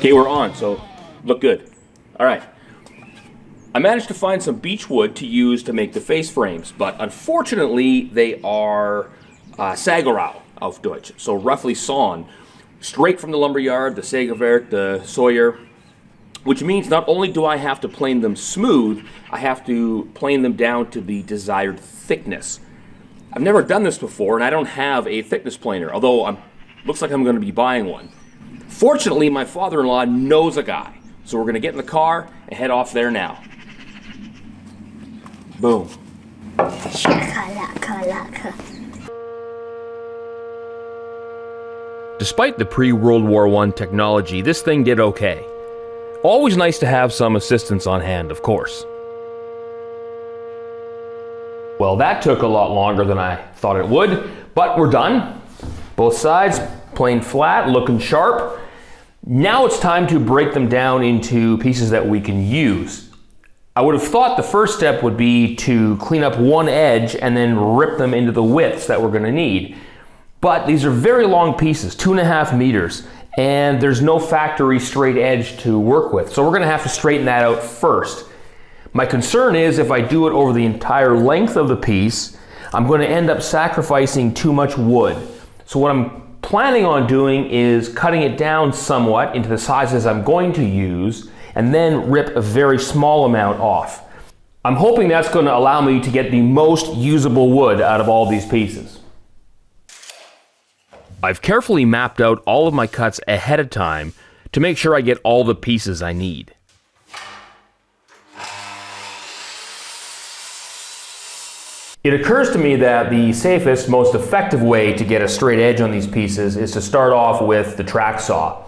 Okay, we're on, so look good. All right. I managed to find some beech wood to use to make the face frames, but unfortunately they are Sägerau auf Deutsch, so roughly sawn, straight from the lumberyard, the Sägewerk, the Sawyer, which means not only do I have to plane them smooth, I have to plane them down to the desired thickness. I've never done this before, and I don't have a thickness planer, although looks like I'm going to be buying one. Fortunately, my father-in-law knows a guy, so we're going to get in the car and head off there now. Boom. Despite the pre-World War I technology, this thing did okay. Always nice to have some assistance on hand, of course. Well, that took a lot longer than I thought it would, but we're done. Both sides planed flat, looking sharp. Now it's time to break them down into pieces that we can use. I would have thought the first step would be to clean up one edge and then rip them into the widths that we're going to need. But these are very long pieces, 2.5 meters, and there's no factory straight edge to work with. So we're going to have to straighten that out first. My concern is if I do it over the entire length of the piece, I'm going to end up sacrificing too much wood. So what I'm planning on doing is cutting it down somewhat into the sizes I'm going to use and then rip a very small amount off. I'm hoping that's going to allow me to get the most usable wood out of all these pieces. I've carefully mapped out all of my cuts ahead of time to make sure I get all the pieces I need. It occurs to me that the safest, most effective way to get a straight edge on these pieces is to start off with the track saw.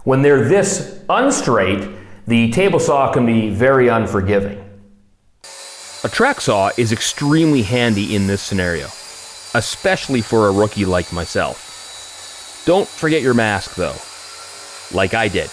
When they're this unstraight, the table saw can be very unforgiving. A track saw is extremely handy in this scenario, especially for a rookie like myself. Don't forget your mask though, like I did.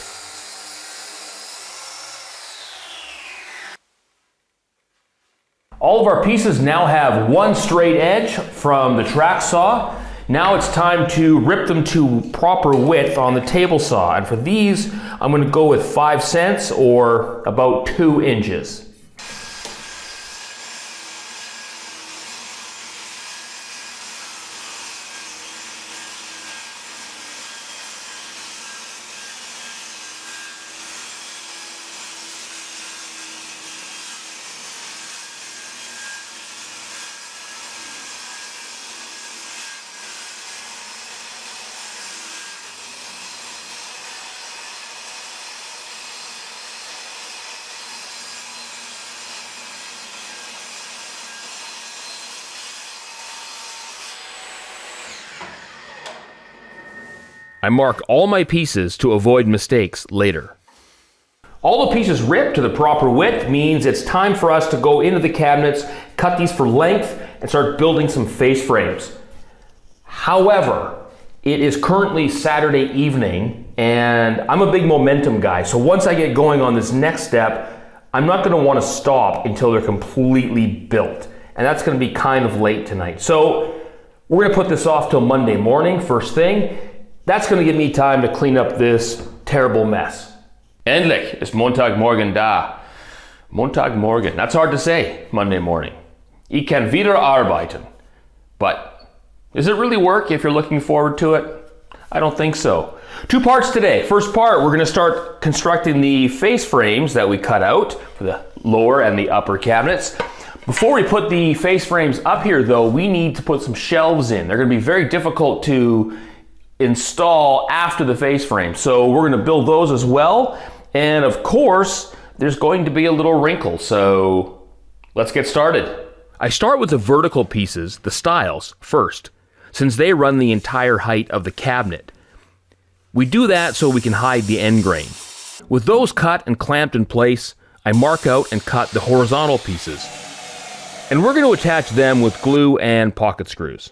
All of our pieces now have one straight edge from the track saw. Now it's time to rip them to proper width on the table saw. And for these, I'm going to go with 5 cents or about 2 inches. I mark all my pieces to avoid mistakes later. All the pieces ripped to the proper width means it's time for us to go into the cabinets, cut these for length, and start building some face frames. However, it is currently Saturday evening, and I'm a big momentum guy, so once I get going on this next step, I'm not going to want to stop until they're completely built, and that's going to be kind of late tonight. So we're going to put this off till Monday morning, first thing. That's going to give me time to clean up this terrible mess. Endlich ist Montagmorgen da. Montagmorgen, that's hard to say, Monday morning. Ich kann wieder arbeiten. But does it really work if you're looking forward to it? I don't think so. 2 parts today. First part, we're going to start constructing the face frames that we cut out for the lower and the upper cabinets. Before we put the face frames up here though, we need to put some shelves in. They're going to be very difficult to install after the face frame. So we're going to build those as well. And of course, there's going to be a little wrinkle. So let's get started. I start with the vertical pieces, the stiles, first, since they run the entire height of the cabinet. We do that so we can hide the end grain. With those cut and clamped in place, I mark out and cut the horizontal pieces. And we're going to attach them with glue and pocket screws.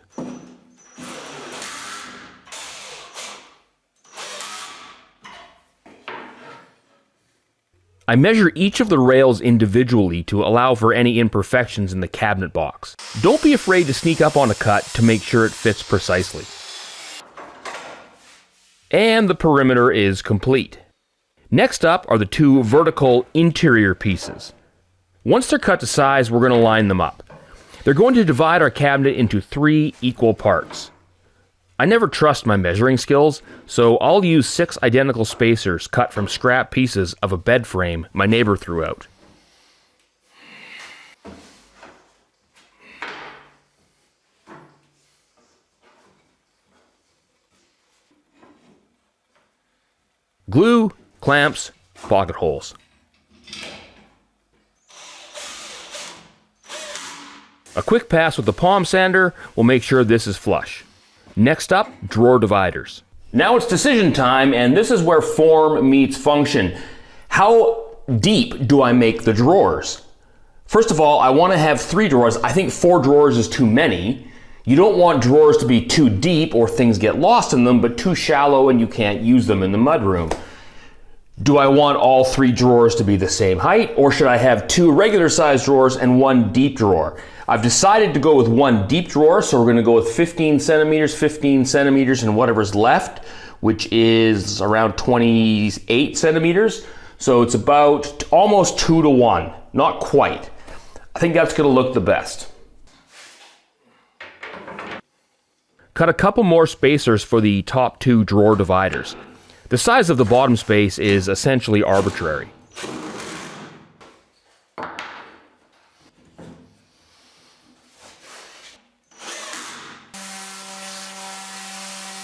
I measure each of the rails individually to allow for any imperfections in the cabinet box. Don't be afraid to sneak up on a cut to make sure it fits precisely. And the perimeter is complete. Next up are the two vertical interior pieces. Once they're cut to size, we're going to line them up. They're going to divide our cabinet into 3 equal parts. I never trust my measuring skills, so I'll use 6 identical spacers cut from scrap pieces of a bed frame my neighbor threw out. Glue, clamps, pocket holes. A quick pass with the palm sander will make sure this is flush. Next up, drawer dividers. Now it's decision time, and this is where form meets function. How deep do I make the drawers? First of all, I want to have 3 drawers. I think 4 drawers is too many. You don't want drawers to be too deep or things get lost in them, but too shallow and you can't use them in the mudroom. Do I want all 3 drawers to be the same height, or should I have 2 regular sized drawers and 1 deep drawer? I've decided to go with 1 deep drawer, so we're going to go with 15 centimeters, and whatever's left, which is around 28 centimeters. So it's about almost 2 to 1, not quite. I think that's going to look the best. Cut a couple more spacers for the top 2 drawer dividers. The size of the bottom space is essentially arbitrary.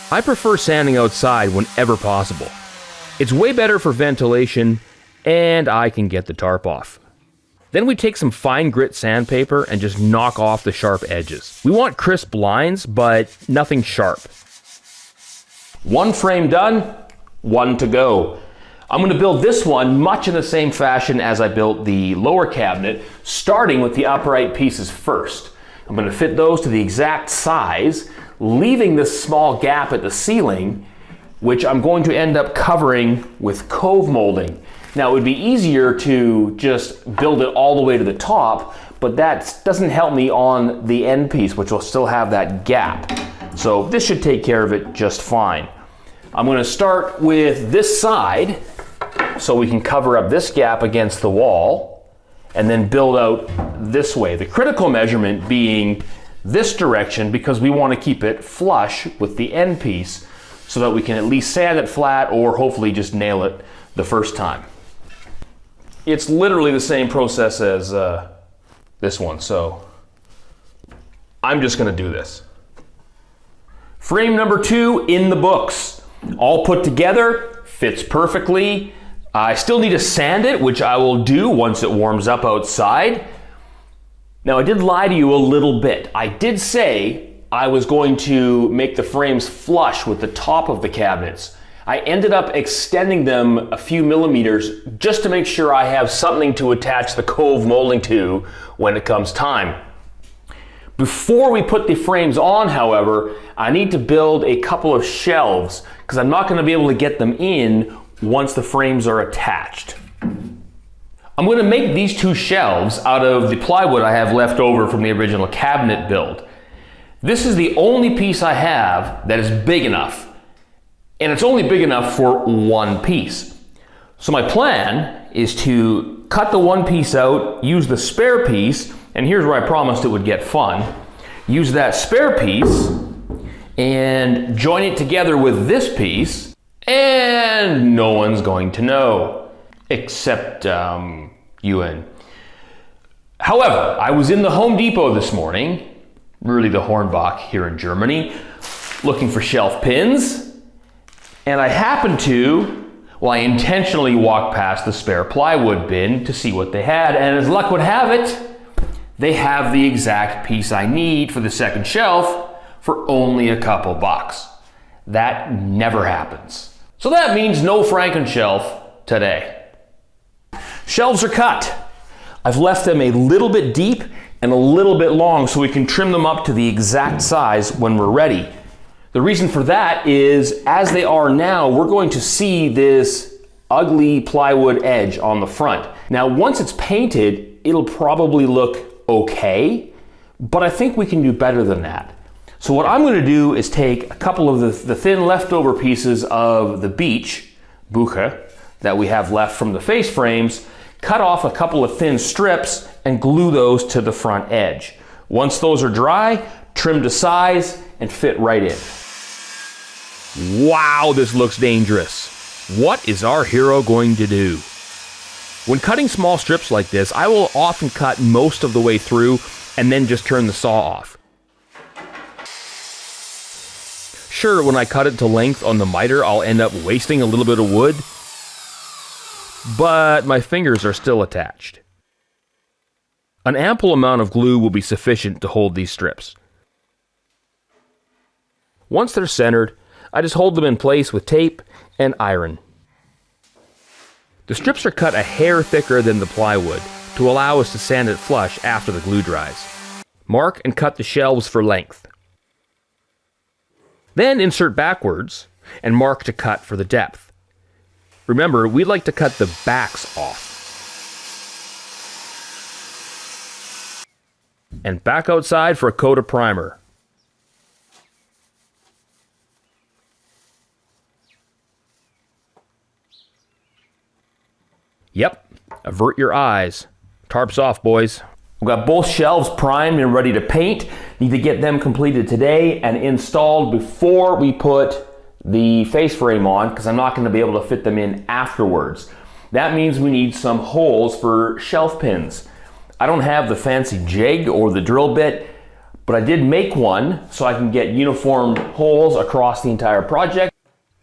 I prefer sanding outside whenever possible. It's way better for ventilation, and I can get the tarp off. Then we take some fine grit sandpaper and just knock off the sharp edges. We want crisp lines, but nothing sharp. 1 frame done, 1 to go. I'm going to build this one much in the same fashion as I built the lower cabinet, starting with the upright pieces first. I'm going to fit those to the exact size, leaving this small gap at the ceiling, which I'm going to end up covering with cove molding. Now, it would be easier to just build it all the way to the top, but that doesn't help me on the end piece, which will still have that gap. So this should take care of it just fine. I'm going to start with this side so we can cover up this gap against the wall and then build out this way. The critical measurement being this direction, because we want to keep it flush with the end piece so that we can at least sand it flat or hopefully just nail it the first time. It's literally the same process as this one, so I'm just going to do this. Frame number 2 in the books. All put together, fits perfectly. I still need to sand it, which I will do once it warms up outside. Now, I did lie to you a little bit. I did say I was going to make the frames flush with the top of the cabinets. I ended up extending them a few millimeters just to make sure I have something to attach the cove molding to when it comes time. Before we put the frames on, however, I need to build a couple of shelves because I'm not going to be able to get them in once the frames are attached. I'm going to make these 2 shelves out of the plywood I have left over from the original cabinet build. This is the only piece I have that is big enough, and it's only big enough for 1 piece. So my plan is to cut the 1 piece out, use the spare piece, and here's where I promised it would get fun. Use that spare piece and join it together with this piece, and no one's going to know, except you and. However, I was in the Home Depot this morning, really the Hornbach here in Germany, looking for shelf pins, and I happened to, I intentionally walked past the spare plywood bin to see what they had, and as luck would have it, they have the exact piece I need for the second shelf for only a couple bucks. That never happens. So that means no Frankenshelf today. Shelves are cut. I've left them a little bit deep and a little bit long so we can trim them up to the exact size when we're ready. The reason for that is, as they are now, we're going to see this ugly plywood edge on the front. Now, once it's painted, it'll probably look okay, but I think we can do better than that. So what I'm going to do is take a couple of the thin leftover pieces of the beech, buche, that we have left from the face frames, cut off a couple of thin strips and glue those to the front edge. Once those are dry, trim to size and fit right in. Wow, this looks dangerous. What is our hero going to do? When cutting small strips like this, I will often cut most of the way through and then just turn the saw off. Sure, when I cut it to length on the miter, I'll end up wasting a little bit of wood, but my fingers are still attached. An ample amount of glue will be sufficient to hold these strips. Once they're centered, I just hold them in place with tape and iron. The strips are cut a hair thicker than the plywood to allow us to sand it flush after the glue dries. Mark and cut the shelves for length. Then insert backwards and mark to cut for the depth. Remember, we like to cut the backs off. And back outside for a coat of primer. Yep, avert your eyes. Tarps off, boys. We've got both shelves primed and ready to paint. Need to get them completed today and installed before we put the face frame on, because I'm not going to be able to fit them in afterwards. That means we need some holes for shelf pins. I don't have the fancy jig or the drill bit, but I did make one so I can get uniform holes across the entire project.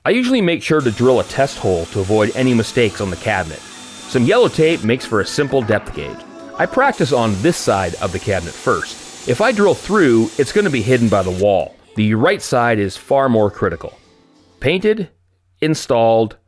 I usually make sure to drill a test hole to avoid any mistakes on the cabinet. Some yellow tape makes for a simple depth gauge. I practice on this side of the cabinet first. If I drill through, it's going to be hidden by the wall. The right side is far more critical. Painted, installed,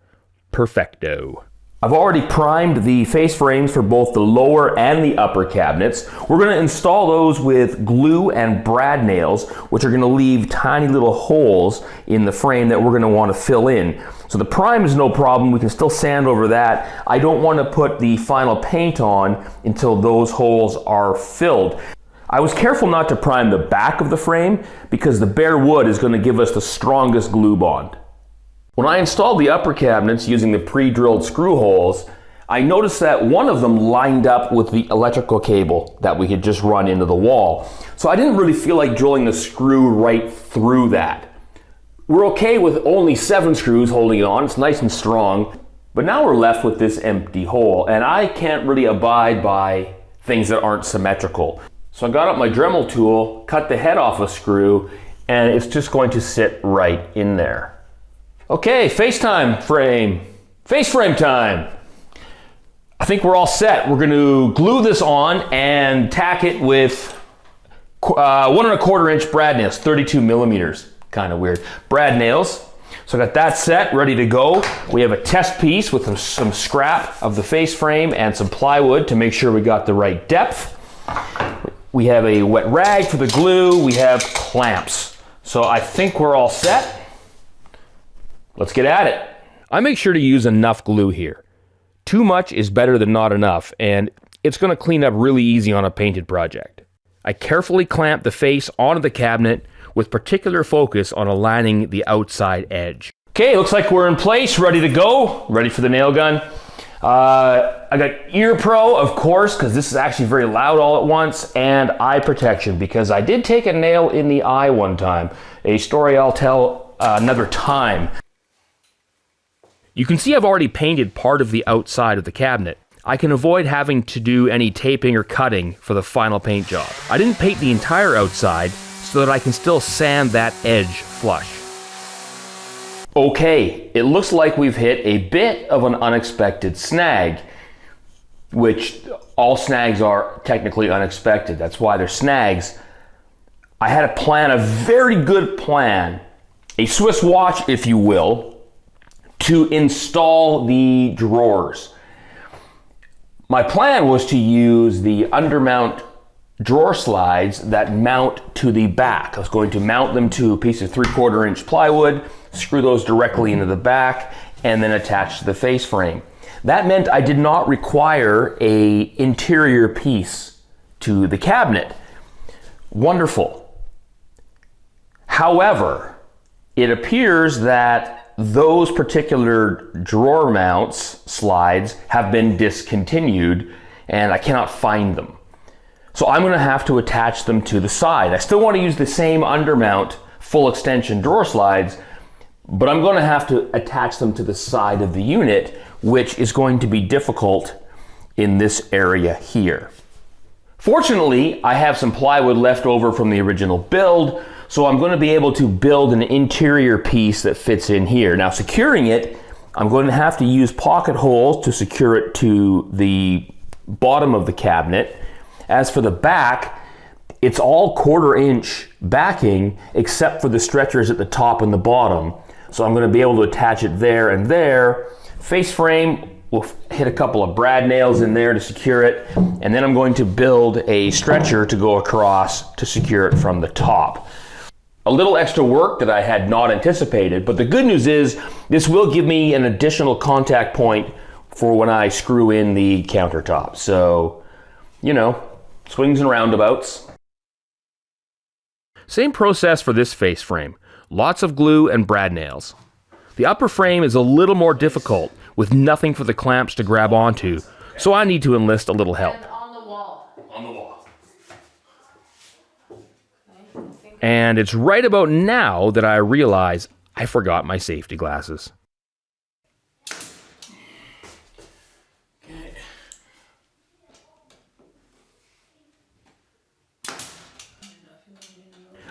perfecto. I've already primed the face frames for both the lower and the upper cabinets. We're going to install those with glue and brad nails, which are going to leave tiny little holes in the frame that we're going to want to fill in. So the prime is no problem. We can still sand over that. I don't want to put the final paint on until those holes are filled. I was careful not to prime the back of the frame because the bare wood is going to give us the strongest glue bond. When I installed the upper cabinets using the pre-drilled screw holes, I noticed that one of them lined up with the electrical cable that we had just run into the wall. So I didn't really feel like drilling the screw right through that. We're okay with only 7 screws holding it on, it's nice and strong, but now we're left with this empty hole, and I can't really abide by things that aren't symmetrical. So I got up my Dremel tool, cut the head off a screw, and it's just going to sit right in there. Okay, face frame time. I think we're all set. We're going to glue this on and tack it with 1 1/4 inch brad nails, 32 millimeters. Kind of weird. Brad nails. So I got that set, ready to go. We have a test piece with some scrap of the face frame and some plywood to make sure we got the right depth. We have a wet rag for the glue. We have clamps. So I think we're all set. Let's get at it. I make sure to use enough glue here. Too much is better than not enough, and it's going to clean up really easy on a painted project. I carefully clamp the face onto the cabinet with particular focus on aligning the outside edge. Okay, looks like we're in place, ready to go. Ready for the nail gun. I got ear pro, of course, because this is actually very loud all at once, and eye protection, because I did take a nail in the eye one time. A story I'll tell another time. You can see I've already painted part of the outside of the cabinet. I can avoid having to do any taping or cutting for the final paint job. I didn't paint the entire outside so that I can still sand that edge flush. Okay, it looks like we've hit a bit of an unexpected snag, which all snags are technically unexpected. That's why they're snags. I had a plan, a very good plan, a Swiss watch, if you will, to install the drawers. My plan was to use the undermount drawer slides that mount to the back. I was going to mount them to a piece of 3/4 inch plywood, screw those directly into the back, and then attach to the face frame. That meant I did not require an interior piece to the cabinet. Wonderful. However, it appears that that those particular drawer mounts slides have been discontinued and I cannot find them. So I'm going to have to attach them to the side. I still want to use the same undermount full extension drawer slides, but I'm going to have to attach them to the side of the unit, which is going to be difficult in this area here. Fortunately, I have some plywood left over from the original build, so I'm going to be able to build an interior piece that fits in here. Now, securing it, I'm going to have to use pocket holes to secure it to the bottom of the cabinet. As for the back, it's all 1/4 inch backing except for the stretchers at the top and the bottom. So I'm going to be able to attach it there and there. Face frame, we'll hit a couple of brad nails in there to secure it, and then I'm going to build a stretcher to go across to secure it from the top. A little extra work that I had not anticipated, but the good news is this will give me an additional contact point for when I screw in the countertop. So, you know, swings and roundabouts. Same process for this face frame. Lots of glue and brad nails. The upper frame is a little more difficult with nothing for the clamps to grab onto, so I need to enlist a little help. And on the wall. On the wall. And it's right about now that I realize I forgot my safety glasses.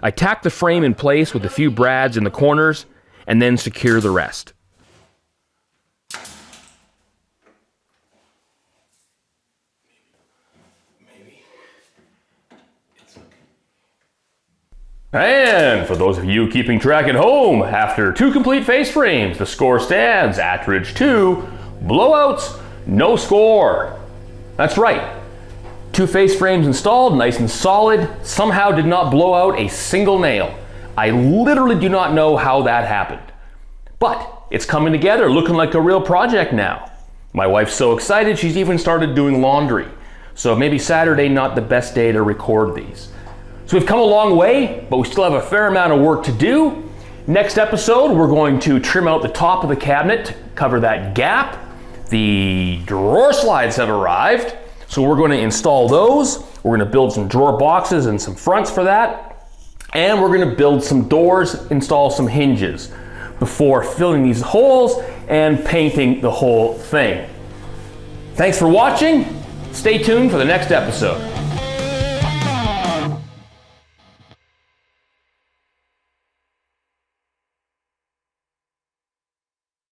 I tack the frame in place with a few brads in the corners and then secure the rest. And for those of you keeping track at home, after 2 complete face frames, the score stands Attridge 2, blowouts, no score. That's right. 2 face frames installed, nice and solid, somehow did not blow out a single nail. I literally do not know how that happened. But it's coming together, looking like a real project now. My wife's so excited, she's even started doing laundry. So maybe Saturday not the best day to record these. So we've come a long way, but we still have a fair amount of work to do. Next episode, we're going to trim out the top of the cabinet, cover that gap. The drawer slides have arrived. So we're going to install those. We're going to build some drawer boxes and some fronts for that. And we're going to build some doors, install some hinges before filling these holes and painting the whole thing. Thanks for watching. Stay tuned for the next episode.